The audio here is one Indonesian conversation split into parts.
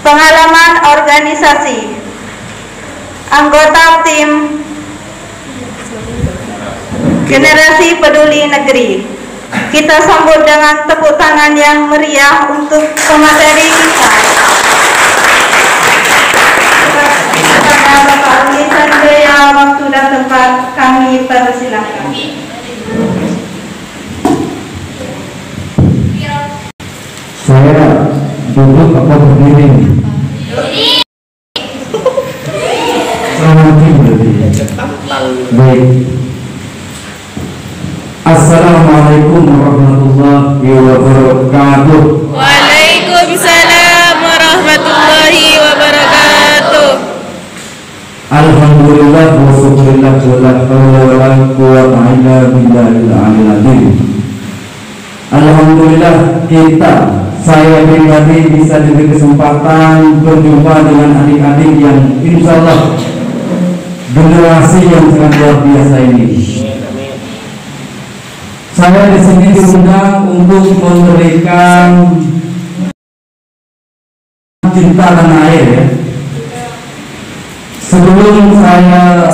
Pengalaman organisasi. Anggota tim Generasi Peduli Negeri. Kita sambut dengan tepuk tangan yang meriah untuk pemateri kita. Kepada Bapak Ali Sanjaya, waktu dan tempat kami persilahkan. Saya duduk apa berdiri? Selamat berarti. Baik. Assalamualaikum warahmatullahi wabarakatuh. Waalaikumsalam warahmatullahi wabarakatuh. Alhamdulillah wa syukurillah wa la hawla wa la quwwata illa billahil aliyil azim. Alhamdulillah saya pribadi bisa diberi kesempatan berjumpa dengan adik-adik yang insya Allah generasi yang sangat luar biasa ini. Saya di sini diundang untuk memberikan cinta tanah air ya. Sebelum saya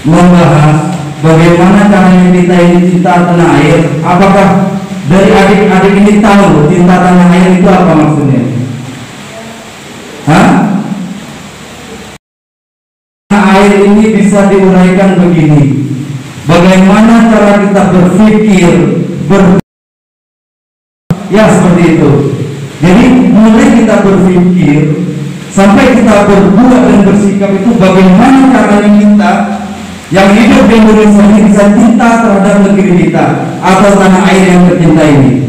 membahas bagaimana caranya kita ini cinta tanah air, apakah dari adik-adik ini tahu cinta tanah air itu apa maksudnya? Hah? Tanah air ini bisa diuraikan begini. Bagaimana cara kita berpikir, ya seperti itu. Jadi mulai kita berpikir sampai kita berbuat dan bersikap itu bagaimana caranya kita yang hidup di Indonesia ini bisa cinta terhadap negeri kita atau tanah air yang tercinta ini.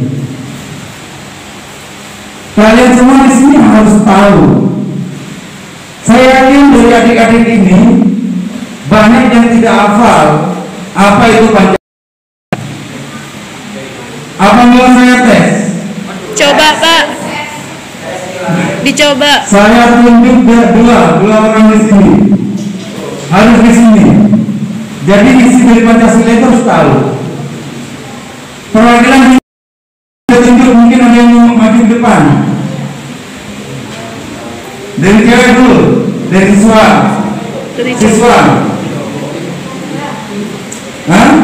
Kalian semua di sini harus tahu. Saya yakin dari adik-adik ini banyak yang tidak hafal apa itu Pancasila. Apa mau saya tes? Coba Pak, dicoba. Saya tunjuk dua orang di sini, harus di sini. Jadi isi dari Pancasila itu harus tahu. Perwakilan saya tunjuk, mungkin ada yang mau maju ke depan. Dari cewek dulu, dari siswa. Hah?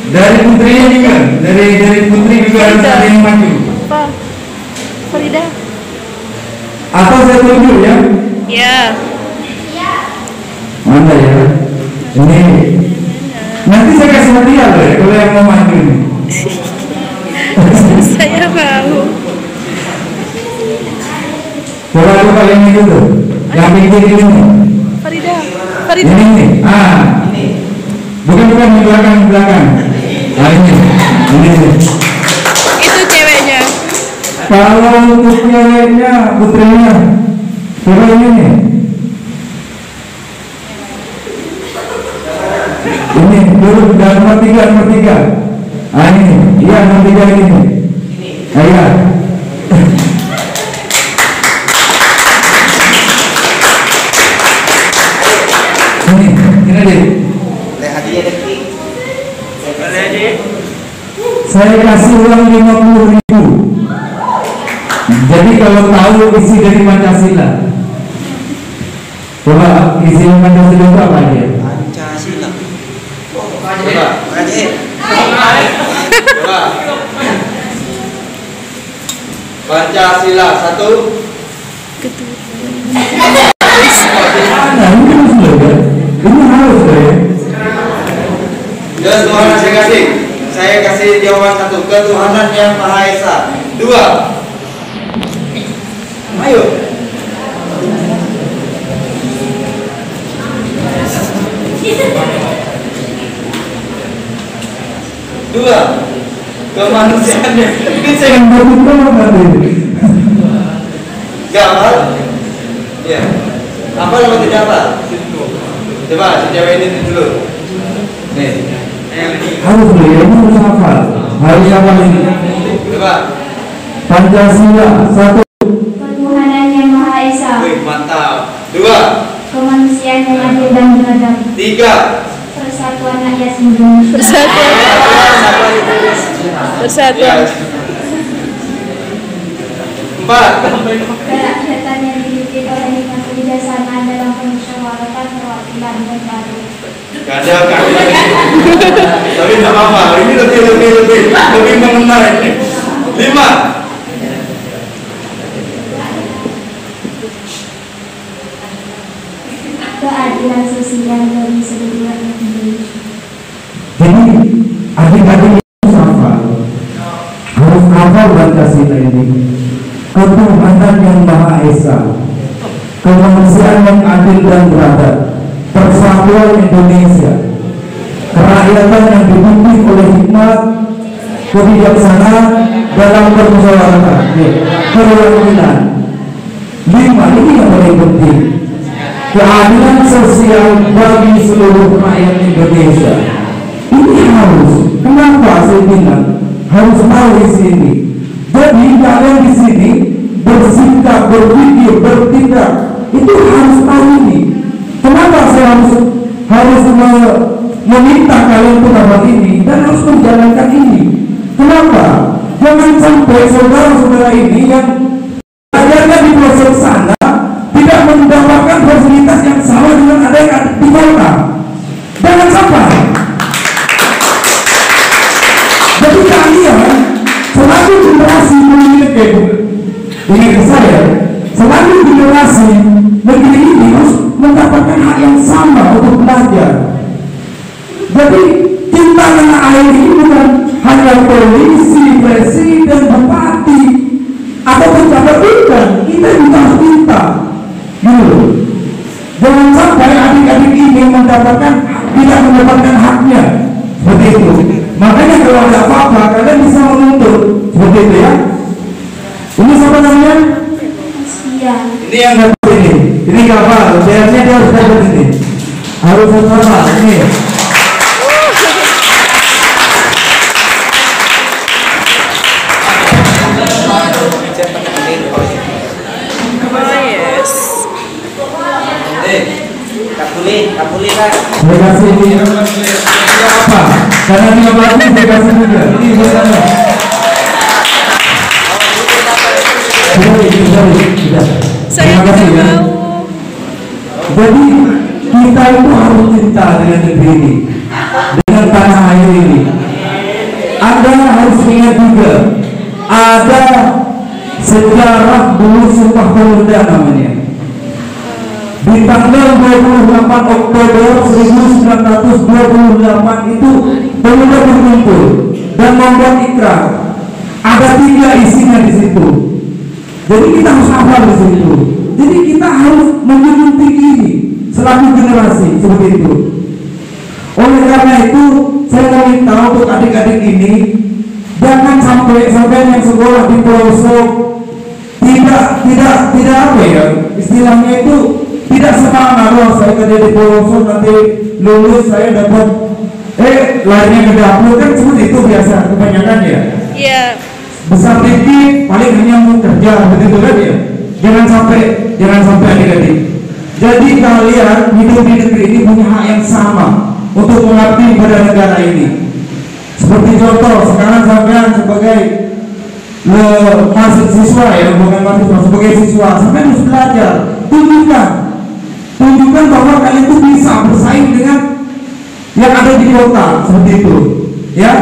Dari putrinya juga, dari putri juga harus ada yang maju. Pak, Farida. Atau saya tunjuk ya? Ya. Mana ya? Ini. Nanti saya kasih hadiah loh ya, kalau yang mau maju ini. Saya mau. Coba yang itu tuh, yang pinggir ini. Farida. Ini nih, bukan di belakang. Nah ini. Itu ceweknya. Kalau untuk ceweknya, putrinya, coba ini nih. Ini dulu dan nomor tiga. Ah ini, iya nomor 3 ini. Iya. Ini deh. Saya kasih uang 50.000. Jadi kalau tahu isi dari Pancasila, coba isi Pancasila itu apa aja? Pancasila. Coba. Pancasila 1. Ini harus ya. Dan Tuhan saya kasih jawaban 1, ketuhanan yang Maha Esa. 2. Ayo. 2. Kemanusiaannya. Ini saya Gak hafal? Iya. Apa atau tidak apa? Coba si cewek ini dulu. Nih. Harus beliau harus hafal. Harus hafal ini. Coba. Pancasila 1. Ketuhanan yang Maha Esa. Wih, mantap. 2. Kemanusiaan yang adil dan beradab. 3. Persatuan rakyat Indonesia. Persatuan. Ya. 4. Kerakyatan yang dipimpin oleh hikmat kebijaksanaan dalam pemusyawaratan perwakilan negara. Gak ada kan? Tapi nggak apa-apa. Ini lebih mengena ini. 5. Keadilan sosial bagi seluruh rakyat Indonesia. Jadi adik-adik harus hafal Pancasila ini. Ketuhanan yang Maha Esa, kemanusiaan yang adil dan beradab, persatuan Indonesia, kerakyatan yang dipimpin oleh hikmat kebijaksanaan dalam permusyawaratan perwakilan. 5 ini yang paling penting. Keadilan sosial bagi seluruh rakyat Indonesia. Ini harus. Kenapa saya bilang harus tahu di sini? Jadi kalian di sini bersikap, berpikir, bertindak itu harus tahu ini. Kenapa saya harus meminta kalian untuk dapat ini dan harus menjalankan ini? Kenapa? Jangan sampai saudara-saudara ini yang ajarnya di pelosok sana tidak mendapatkan fasilitas yang sama dengan ada yang ada di kota. Jangan sampai. Jadi kalian selalu generasi ini ke saya, selalu generasi negeri ini harus mendapatkan hak yang sama untuk belajar. Jadi cinta tanah air ini bukan hanya polisi, presiden, bupati atau pejabat, bukan. Kita juga harus cinta. Jangan sampai adik-adik ini tidak mendapatkan haknya seperti itu. Makanya kalau ada apa-apa kalian bisa menuntut seperti itu ya. Ini siapa namanya? Iya. Ini yang dapat ini. Ini kapal. Biasanya dia harus dapat ini. Harus sama ini. Kapuli kan? Saya kasih ini apa? Karena dia berarti saya kasih juga. Ini biasanya. Saya Terima kasih ya. Jadi kita itu harus cinta dengan negeri ini, dengan tanah air ini. Anda harus ingat juga ada sejarah dulu Sumpah Pemuda namanya. Di tanggal 28 Oktober 1928 itu pemuda berkumpul dan membuat ikrar. Ada 3 isinya di situ. Jadi kita harus hafal di situ. Jadi kita harus menjunjung tinggi ini selaku generasi seperti itu. Oleh karena itu saya meminta untuk adik-adik ini jangan sampai yang sekolah di pelosok tidak apa ya istilahnya itu tidak semangat. Saya kerja di pelosok nanti lulus saya dapat larinya ke dapur kan seperti itu biasa kebanyakan ya. Iya. Besar dikit paling hanya mau kerja begitu kan ya. Jangan sampai adik-adik. Jadi kalian hidup di negeri ini punya hak yang sama untuk mengabdi pada negara ini. Seperti contoh sekarang sampean sebagai mahasiswa ya, bukan mahasiswa, sebagai siswa sampean harus belajar. Tunjukkan bahwa kalian itu bisa bersaing dengan yang ada di kota seperti itu ya.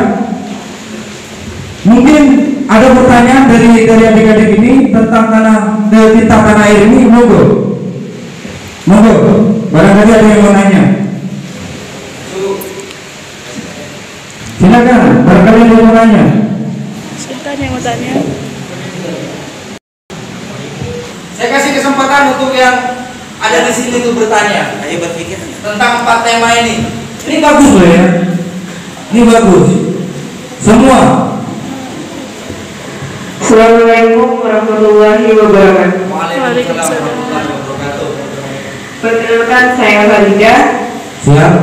Mungkin ada pertanyaan dari adik-adik ini tentang cinta tanah air ini. Monggo barangkali ada yang mau nanya, silakan. Barangkali ada yang mau nanya. Siapa yang mau tanya? Saya kasih kesempatan untuk yang ada di sini untuk bertanya. Ayo berpikir tentang 4 tema ini. Ini bagus loh ya. Ini bagus. Semua. Assalamualaikum warahmatullahi wabarakatuh. Waalaikumsalam warahmatullahi wabarakatuh. Perkenalkan saya Faridah. Siap.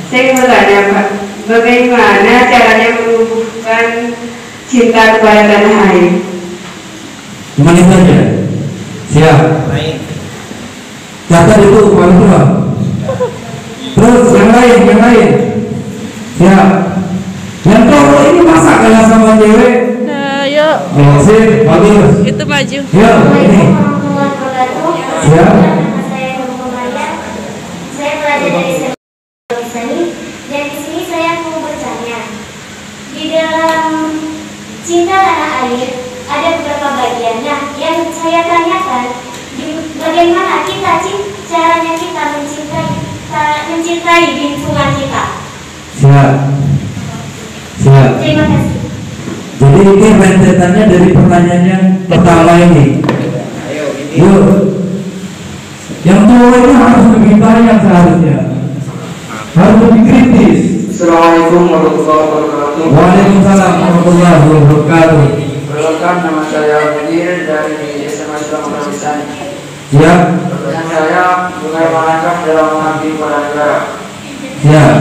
Saya mau tanya Pak, bagaimana caranya menumbuhkan cinta kepada tanah air? Cuma itu aja. Siap. Baik. Catat itu paling tua. Terus yang lain. Siap. Yang cowok ini masa kalah sama cewek? Nah, Ayo, Sip, bagus. itu maju. Ya, ini. Assalamualaikum warahmatullahi wabarakatuh. Ya. Nama saya Nurul Maria. Saya pelajar dari Sekolah Seni dan di sini saya mau bertanya. Di dalam cinta tanah air ada beberapa bagian. Nah, yang saya tanyakan, bagaimana caranya kita mencintai lingkungan kita? Siap. Siap. Terima kasih. Jadi ini rentetannya dari pertanyaan yang pertama ini. Ayo, ini. Yuk. Yang tua itu harus lebih banyak seharusnya. Harus lebih kritis. Assalamualaikum warahmatullahi wabarakatuh. Waalaikumsalam warahmatullahi wabarakatuh. Perkenalkan, nama saya Mudir dari SMA Islam Kalisan. Siap. Pertanyaan saya, bagaimanakah dalam mengabdi pada negara? Siap.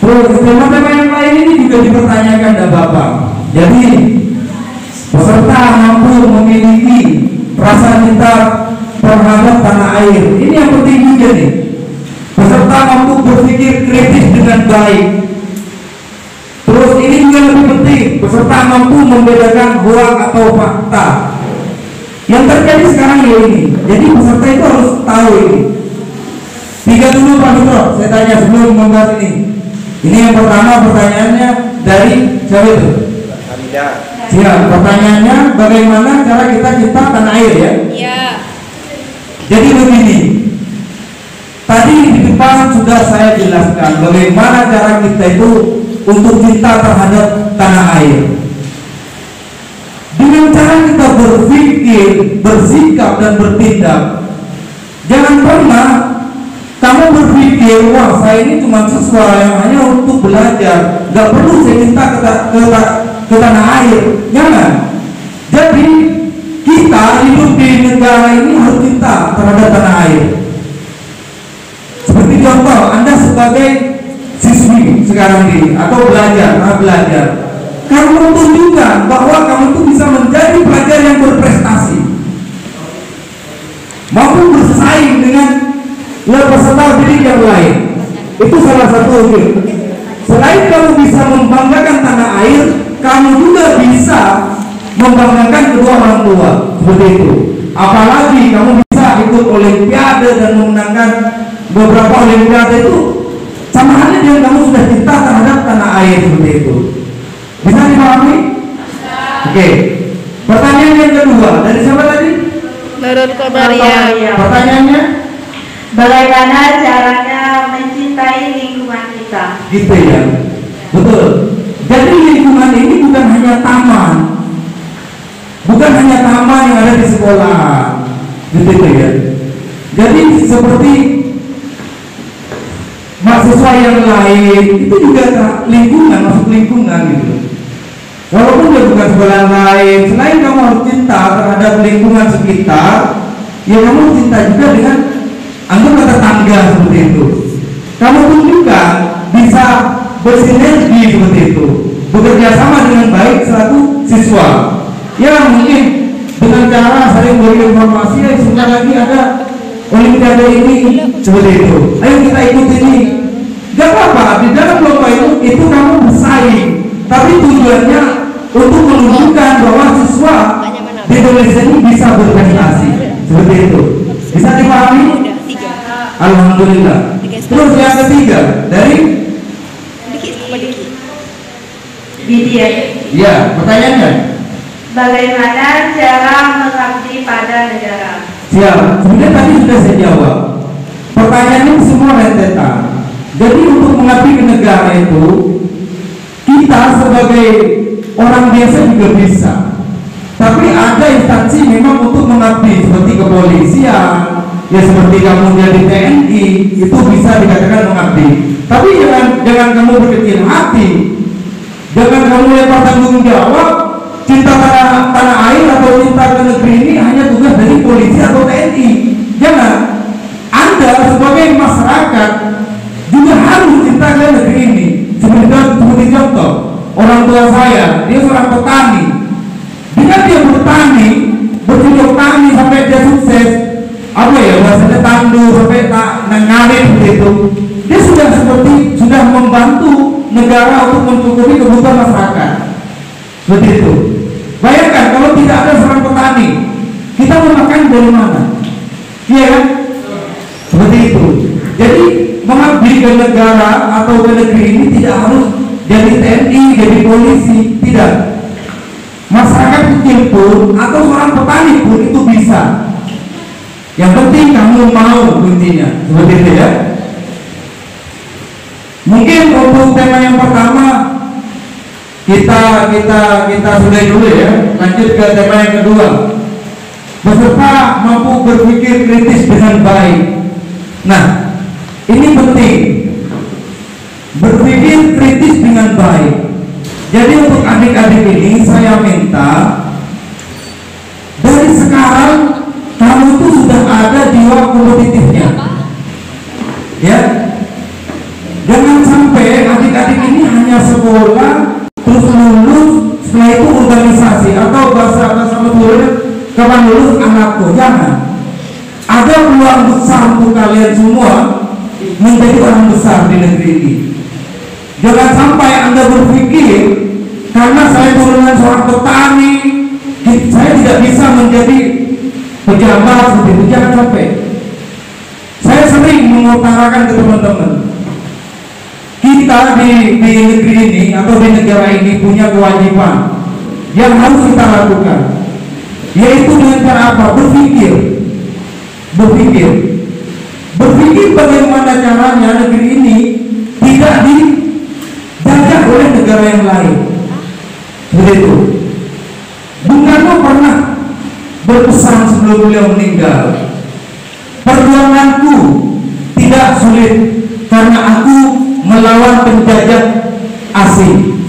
Terus tema-tema yang lain ini juga dipertanyakan dan Bapak. Jadi peserta mampu memiliki perasaan cinta terhadap tanah air. Ini yang penting juga nih. Peserta mampu berpikir kritis dengan baik. Terus ini juga lebih penting. Peserta mampu membedakan hoak atau fakta. Yang terjadi sekarang ya ini. Jadi peserta itu harus tahu ini. 3 dulu Pak Dutro. Saya tanya sebelum membahas ini. Ini yang pertama pertanyaannya dari siapa itu? Hamidah. Siap. Pertanyaannya bagaimana cara kita cinta tanah air ya? Iya. Jadi begini. Tadi di depan sudah saya jelaskan bagaimana cara kita itu untuk cinta terhadap tanah air. Dengan cara kita berpikir, bersikap dan bertindak. Jangan pernah kamu berpikir, wah saya ini cuma siswa yang hanya untuk belajar, gak perlu saya cinta ke tanah air. Jangan. Jadi kita hidup di negara ini harus cinta terhadap tanah air. Seperti contoh, Anda sebagai siswi sekarang ini atau belajar, kamu tunjukkan bahwa kamu itu bisa menjadi pelajar yang berprestasi, mampu bersaing dengan peserta didik yang lain. Itu salah satu wujud. Selain kamu bisa membanggakan tanah air, kamu juga bisa membanggakan kedua orang tua. Seperti itu. Apalagi kamu bisa ikut olimpiade dan memenangkan beberapa olimpiade itu, sama halnya dengan kamu sudah cinta terhadap tanah air. Seperti itu. Bisa dipahami? Oke. Pertanyaan yang kedua dari siapa tadi? Nurul Komaria. Pertanyaannya? Bagaimana caranya mencintai lingkungan kita? Gitu ya, betul. Jadi lingkungan ini bukan hanya taman, yang ada di sekolah, gitu ya. Jadi seperti mahasiswa yang lain itu juga lingkungan, masuk lingkungan gitu. Walaupun dia bukan sekolah lain, selain kamu harus cinta terhadap lingkungan sekitar, ya kamu cinta juga dengan anggota tetangga seperti itu. Kamu tunjukkan bisa bersinergi seperti itu, bekerja sama dengan baik selaku siswa. Ya mungkin dengan cara saling beri informasi, ya sebentar lagi ada olimpiade ini seperti itu. Ayo kita ikut ini. Gak apa-apa di dalam lomba itu kamu bersaing, tapi tujuannya untuk menunjukkan bahwa siswa di Indonesia ini bisa berprestasi seperti itu. Bisa dipahami? Alhamdulillah. Terus yang ketiga dari Widya. ya, pertanyaannya Bagaimana cara mengabdi pada negara? siap. Sebenarnya tadi sudah saya jawab. Pertanyaan ini semua rentetan. Jadi untuk mengabdi ke negara itu, kita sebagai orang biasa juga bisa. Tapi ada instansi memang untuk mengabdi seperti kepolisian, ya seperti kamu jadi TNI, itu bisa dikatakan mengabdi. Tapi jangan kamu berkecil hati, jangan kamu lempar tanggung jawab cinta tanah air atau cinta ke negeri ini hanya tugas dari polisi atau TNI. Jangan. Anda sebagai masyarakat juga harus cinta ke negeri ini. Seperti contoh, orang tua saya, dia seorang petani. Dengan dia bertani, bercocok tani sampai dia sukses, apa ya bahasanya tandur sampai ngalir begitu, dia sudah membantu negara untuk mencukupi kebutuhan masyarakat. Seperti itu. Bayangkan kalau tidak ada seorang petani, kita mau makan dari mana? Iya kan? Seperti itu. Jadi mengabdi ke negara atau ke negeri ini tidak harus jadi TNI, jadi polisi, tidak. Masyarakat kecil pun atau seorang petani pun itu bisa. Yang penting kamu mau, kuncinya. Seperti itu ya. Mungkin untuk tema yang pertama kita sudahi dulu ya. Lanjut ke tema yang kedua. Peserta mampu berpikir kritis dengan baik. Nah, ini penting. Berpikir kritis dengan baik. Jadi untuk adik-adik ini saya minta dari sekarang kamu itu sudah ada jiwa kompetitifnya. Ya. Jangan sampai adik-adik ini hanya sekolah terus lulus, setelah itu organisasi atau bahasa Madura kapan lulus anakku. Jangan. Ada peluang besar untuk kalian semua menjadi orang besar di negeri ini. Jangan sampai Anda berpikir karena saya turunan seorang petani, saya tidak bisa menjadi pejabat seperti itu. Jangan sampai. Saya sering mengutarakan ke teman-teman, kita di negeri ini atau di negara ini punya kewajiban yang harus kita lakukan, yaitu dengan cara apa? Berpikir bagaimana caranya negeri ini tidak dijajah oleh negara yang lain. Begitu. Bung Karno pernah berpesan sebelum beliau meninggal, perjuanganku tidak sulit karena aku melawan penjajah asing.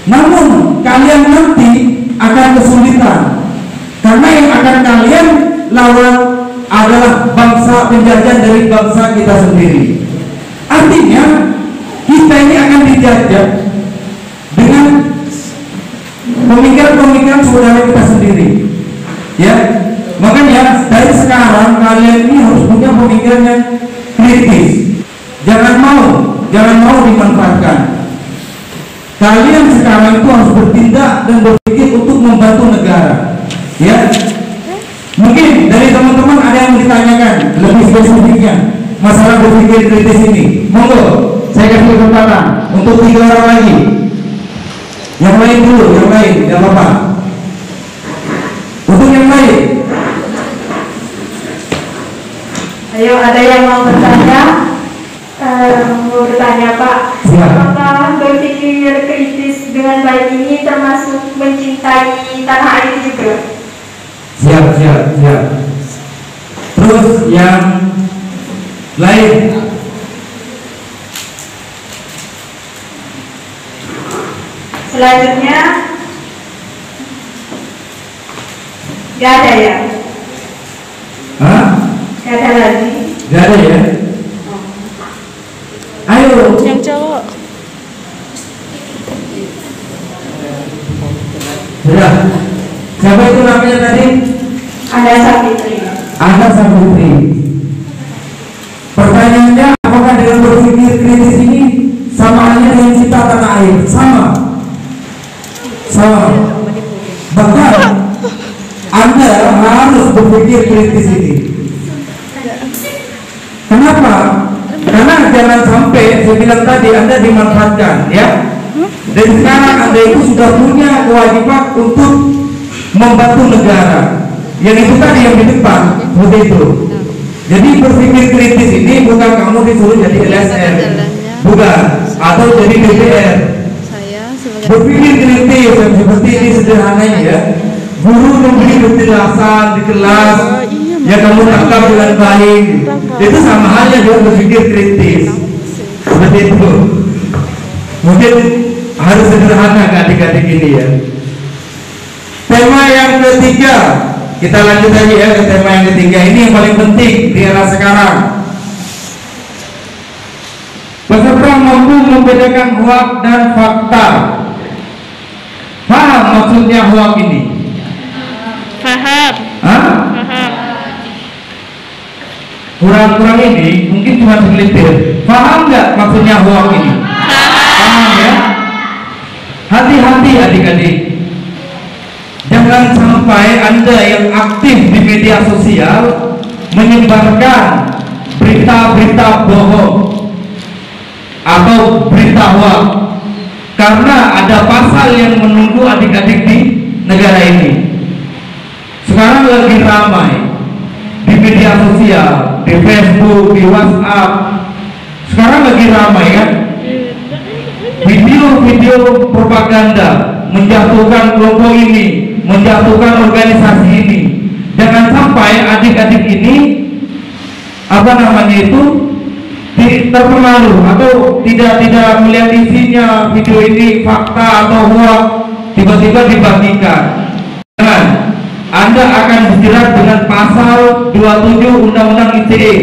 Namun kalian nanti akan kesulitan karena yang akan kalian lawan adalah bangsa penjajah dari bangsa kita sendiri. Artinya kita ini akan dijajah dengan pemikiran-pemikiran saudara kita sendiri. Ya, makanya dari sekarang kalian ini harus punya pemikiran yang kritis. Jangan mau dimanfaatkan. Kalian sekarang itu harus bertindak dan berpikir untuk membantu negara. Ya, mungkin dari teman-teman ada yang ditanyakan lebih spesifiknya masalah berpikir kritis ini. Monggo, saya kasih kesempatan untuk 3 orang lagi. Yang lain dulu, yang lain, tidak apa-apa. Untuk yang lain. Ayo, ada yang mau bertanya? Mau bertanya Pak, apakah berpikir kritis dengan baik ini termasuk mencintai tanah air juga? Siap. Terus yang lain. Selanjutnya, gak ada ya? Hah? Gak ada lagi? Gak ada ya? Ayo. Yang cowok. Sudah. Siapa itu namanya tadi? Ada Sapitri. Ada Sapitri. Pertanyaannya, apakah dengan berpikir kritis ini sama halnya dengan cinta tanah air? Sama. Bahkan Anda harus berpikir kritis ini. Kenapa? Karena jangan sampai saya bilang tadi Anda dimanfaatkan, ya. Dan sekarang Anda itu sudah punya kewajiban untuk membantu negara. Yang itu tadi yang di depan, seperti itu. Jadi berpikir kritis ini bukan kamu disuruh jadi LSM, bukan, atau jadi DPR. Berpikir kritis yang seperti ini sederhananya ya. Guru memberi penjelasan di kelas, ya kamu tangkap dengan baik. Itu sama halnya dengan berpikir kritis. Seperti itu. Mungkin harus sederhana ke adik-adik ini ya. Tema yang ketiga, kita lanjut aja ya ke tema yang ketiga. Ini yang paling penting di era sekarang. Peserta mampu membedakan hoak dan fakta. Paham maksudnya hoak ini? Paham. Hah? Paham. Kurang-kurang ini mungkin cuma segelintir. Paham nggak maksudnya hoak ini? Paham ya? Hati-hati hati-hati adik-adik. Jangan sampai Anda yang aktif di media sosial menyebarkan berita-berita bohong atau berita hoax, karena ada pasal yang menunggu adik-adik di negara ini. Sekarang lagi ramai di media sosial, di Facebook, di WhatsApp. Sekarang lagi ramai kan, video-video propaganda menjatuhkan kelompok ini, menjatuhkan organisasi ini. Jangan sampai adik-adik ini terpengaruh atau tidak melihat isinya video ini fakta atau hoax, tiba-tiba dibagikan. Jangan, Anda akan dijerat dengan pasal 27 Undang-Undang ITE.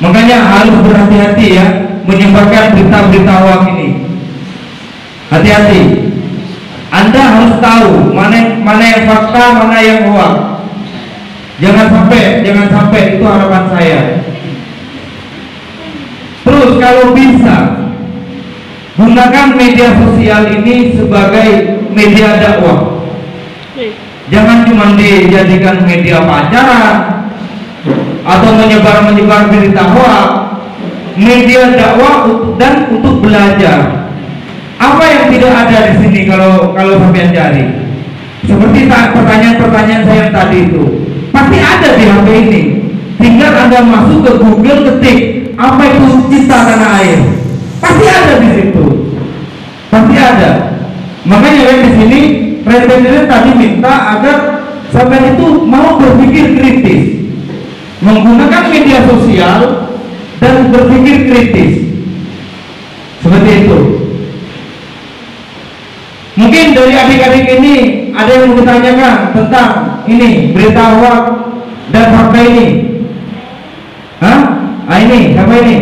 Makanya harus berhati-hati ya menyebarkan berita-berita hoax ini. Hati-hati. Anda harus tahu mana yang fakta, mana yang hoax. Jangan sampai itu harapan saya. Terus kalau bisa gunakan media sosial ini sebagai media dakwah. Jangan cuma dijadikan media pacaran atau menyebar berita hoax. Media dakwah dan untuk belajar. Apa yang tidak ada di sini kalau sampai cari? Seperti pertanyaan-pertanyaan saya yang tadi itu, pasti ada di HP ini. Tinggal Anda masuk ke Google, ketik apa itu cinta tanah air, pasti ada di situ, pasti ada. Makanya yang di sini Presiden tadi minta agar sampai itu mau berpikir kritis, menggunakan media sosial dan berpikir kritis, seperti itu. Mungkin dari adik-adik ini ada yang mau ditanyakan tentang ini berita hoax dan fakta ini. Hah? Ah, ini siapa ini?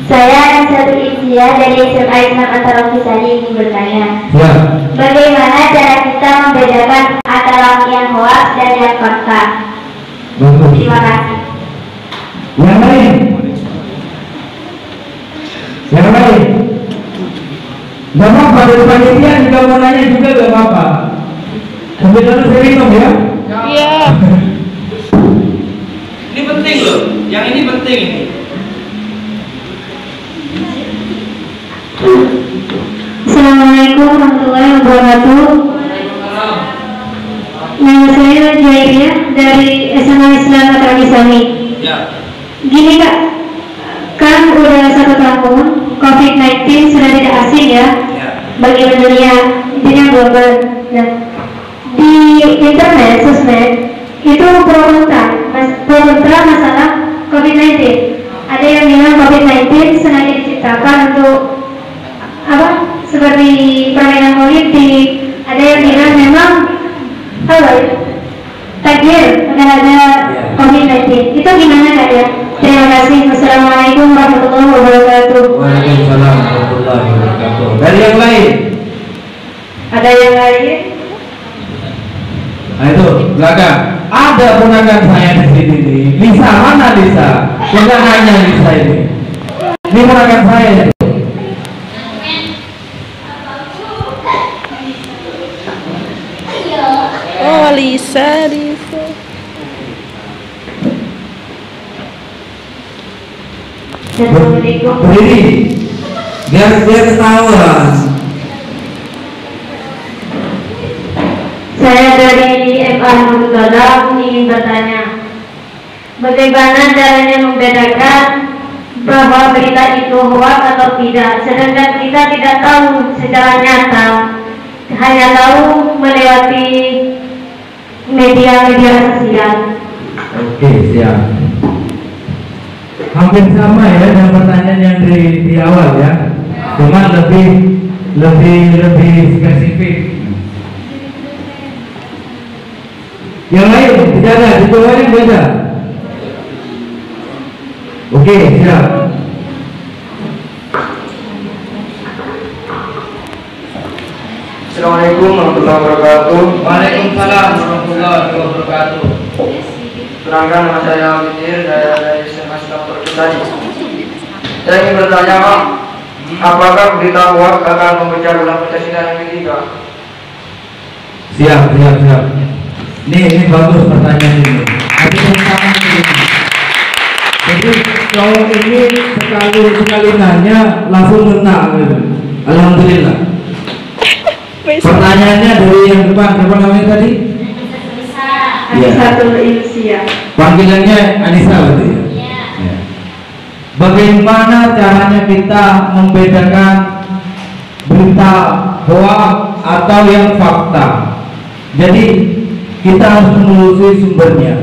Saya Ansar Izia dari SMA Islam Antara Kisari ingin bertanya. Ya. Bagaimana cara kita membedakan antara yang hoax dan yang fakta? Bagus. Terima kasih. Yang lain? Yang lain? Gak apa-apa, dari panitia juga mau nanya juga gak apa-apa. Sambil lalu saya minum ya. Iya. Ini penting loh, yang ini penting ini. Assalamualaikum warahmatullahi wabarakatuh. Nama saya Jairia dari SMA Islam Antara Kisari. Ya. Gini Kak, kan udah 1 tahun COVID-19 sudah tidak asing ya, bagi dunia, intinya global. Nah, di internet, sosmed itu pro kontra masalah COVID-19. Ada yang bilang COVID-19 sengaja diciptakan untuk seperti permainan politik. Ada yang bilang memang takdir akan ada COVID-19. Itu gimana Kak ya? Terima kasih. Wassalamualaikum warahmatullahi wabarakatuh. Waalaikumsalam warahmatullahi wabarakatuh. Dari yang lain? Ada yang lain? Nah itu belakang. Ada ponakan saya di sini nih. Lisa, mana Lisa? Jangan nanya Lisa ini. Ini ponakan saya. Oh, Lisa. Berdiri. Biar ketahuan. Saya dari MA Nurul ingin bertanya, bagaimana caranya membedakan bahwa berita itu hoax atau tidak, sedangkan kita tidak tahu secara nyata, hanya tahu melewati media sosial. Oke, siap. Hampir sama ya dengan pertanyaan yang di awal ya, cuma lebih spesifik. Yang lain tidak ada, itu lain beda. Oke, siap. Assalamualaikum warahmatullahi wabarakatuh. Waalaikumsalam warahmatullahi wabarakatuh. Perkenalkan, nama saya Widir dari SMA Islam Perkutani. Saya ingin bertanya, Pak, apakah berita hoax akan memecah belah Pancasila yang ketiga? Siap. Ini bagus pertanyaan ini. Tapi yang sama ini. Jadi kalau ini sekali nanya langsung menang gitu. Alhamdulillah. Pertanyaannya dari yang depan, siapa namanya tadi? Anisatul Ilsia. Panggilannya Anissa berarti ya? Ya. Bagaimana caranya kita membedakan berita hoax atau yang fakta? Jadi kita harus menelusuri sumbernya.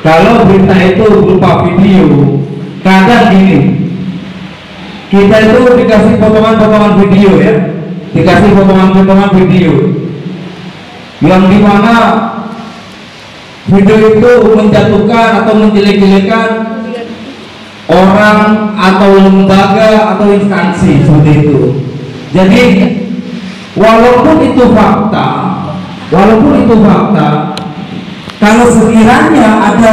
Kalau berita itu berupa video, kadang gini, kita itu dikasih potongan-potongan video ya, dikasih potongan-potongan video yang dimana video itu menjatuhkan atau menjelek-jelekan orang atau lembaga atau instansi seperti itu. Jadi walaupun itu fakta, kalau sekiranya ada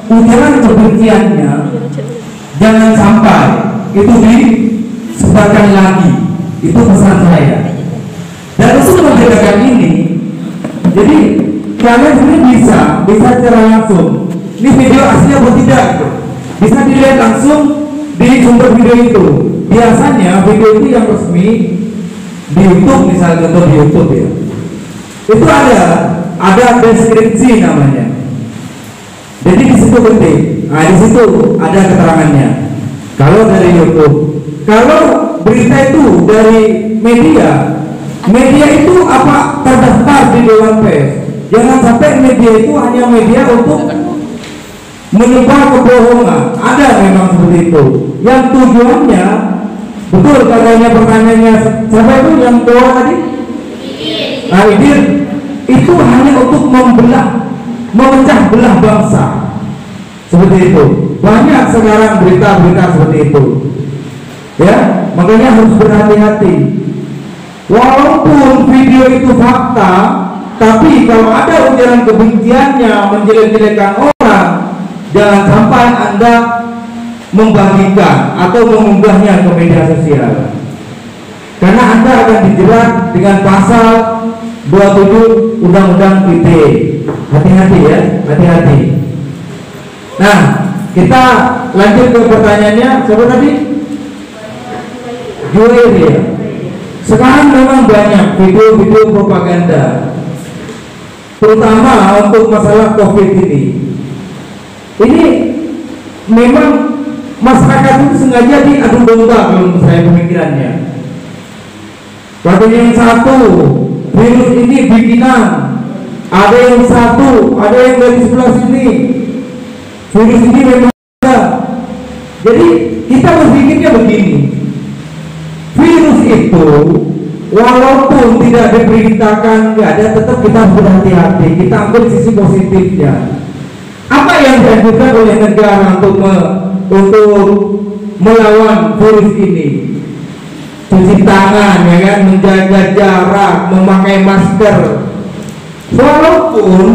ujaran kebenciannya, jangan sampai itu disebarkan lagi. Itu pesan saya. Dan untuk membedakan ini, jadi kalian sebenarnya bisa secara langsung. Ini video asli atau tidak? Bisa dilihat langsung di sumber video itu. Biasanya video itu yang resmi di YouTube, misalnya contoh di YouTube ya, itu ada deskripsi namanya. Jadi di situ penting. Nah, di situ ada keterangannya. Kalau dari YouTube, kalau berita itu dari media itu apa terdaftar di Dewan Pers. Jangan sampai media itu hanya media untuk menyebar kebohongan. Ada memang seperti itu. Yang tujuannya betul katanya pertanyaannya siapa itu yang tua tadi? Idin. Itu hanya untuk memecah belah bangsa. Seperti itu. Banyak sekarang berita-berita seperti itu. Ya, makanya harus berhati-hati. Walaupun video itu fakta, tapi kalau ada ujaran kebenciannya, menjelek-jelekan orang, jangan sampai Anda membagikan atau mengunggahnya ke media sosial. Karena Anda akan dijerat dengan pasal 27 Undang-Undang ITE. Hati-hati ya, hati-hati. Nah, kita lanjut ke pertanyaannya. Siapa tadi? Juair ya. Sekarang memang banyak video-video propaganda, terutama untuk masalah COVID ini. Ini memang masyarakat itu sengaja diadu domba kalau saya pemikirannya. Katanya yang satu, virus ini bikinan. Ada yang satu, ada yang dari sebelah sini. Virus ini memang ada. Jadi kita berpikirnya begini. Virus itu walaupun tidak diberitakan nggak ada, tetap kita harus berhati-hati. Kita ambil sisi positifnya. Apa yang dianjurkan oleh negara untuk melawan virus ini? Cuci tangan, ya kan, menjaga jarak, memakai masker. Walaupun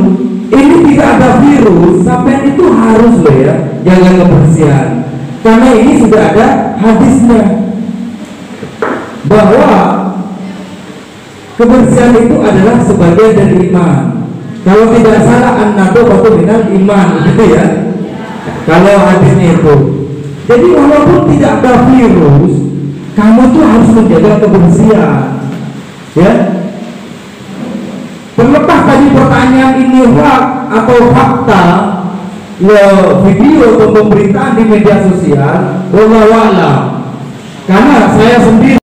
ini tidak ada virus, sampai itu harus loh ya jaga kebersihan. Karena ini sudah ada hadisnya bahwa kebersihan itu adalah sebagian dari iman. Kalau tidak salah an-nadhafatu minal iman, gitu ya. Kalau hadisnya itu. Jadi walaupun tidak ada virus, kamu tuh harus menjaga kebersihan. Ya. Terlepas tadi pertanyaan ini hoax atau fakta, video atau pemberitaan di media sosial, wallahu a'lam. Karena saya sendiri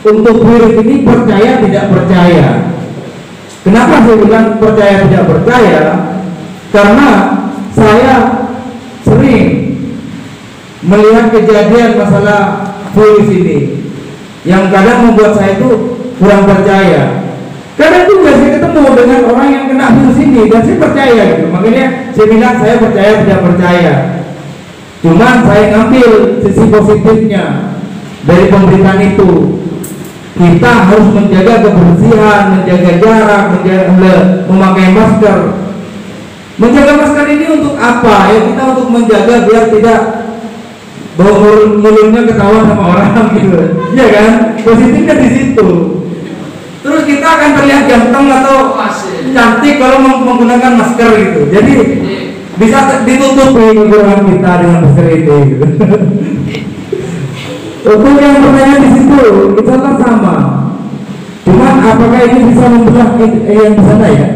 untuk virus ini percaya tidak percaya. Kenapa saya bilang percaya tidak percaya? Karena saya sering melihat kejadian masalah virus ini yang kadang membuat saya itu kurang percaya. Kadang juga saya ketemu dengan orang yang kena virus ini dan saya percaya gitu. Makanya saya bilang saya percaya tidak percaya. Cuman saya ngambil sisi positifnya dari pemberitaan itu. kita harus menjaga kebersihan, menjaga jarak, memakai masker. Menjaga masker ini untuk apa? Ya kita untuk menjaga biar tidak bau mulutnya ketahuan sama orang gitu. Iya kan? Positifnya di situ. Terus kita akan terlihat ganteng atau cantik kalau menggunakan masker gitu. Jadi bisa ditutupi kekurangan kita dengan masker itu gitu. Untuk yang pertanyaan di situ, insya Allah sama. Cuman apakah ini bisa membelah yang di sana ya?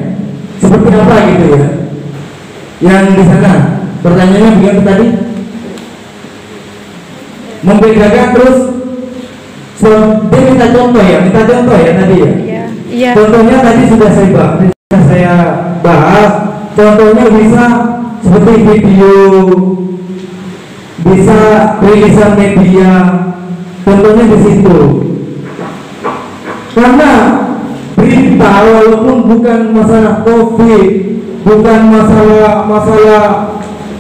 Seperti apa gitu ya? Yang di sana, pertanyaannya begitu tadi. Membedakan terus. Dia minta contoh ya tadi ya. Iya. Contohnya tadi sudah saya bahas. Contohnya bisa seperti video, bisa rilisan media. Contohnya di situ. Karena berita walaupun bukan masalah COVID, bukan masalah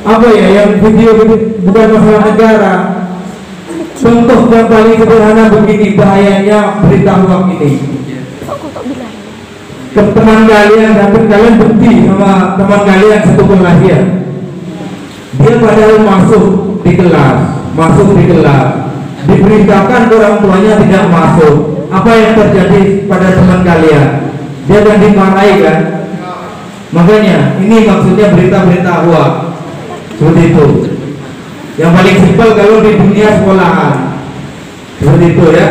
apa ya, yang video bukan masalah negara. Contoh yang paling sederhana begini bahayanya berita hoax ini. Ke teman kalian, hampir kalian benci sama teman kalian satu kelas ya. Dia padahal masuk di kelas, diberitakan orang tuanya tidak masuk. Apa yang terjadi pada teman kalian? Dia akan dimarahi kan? Makanya ini maksudnya berita-berita hoax seperti itu. Yang paling simpel kalau di dunia sekolahan seperti itu ya.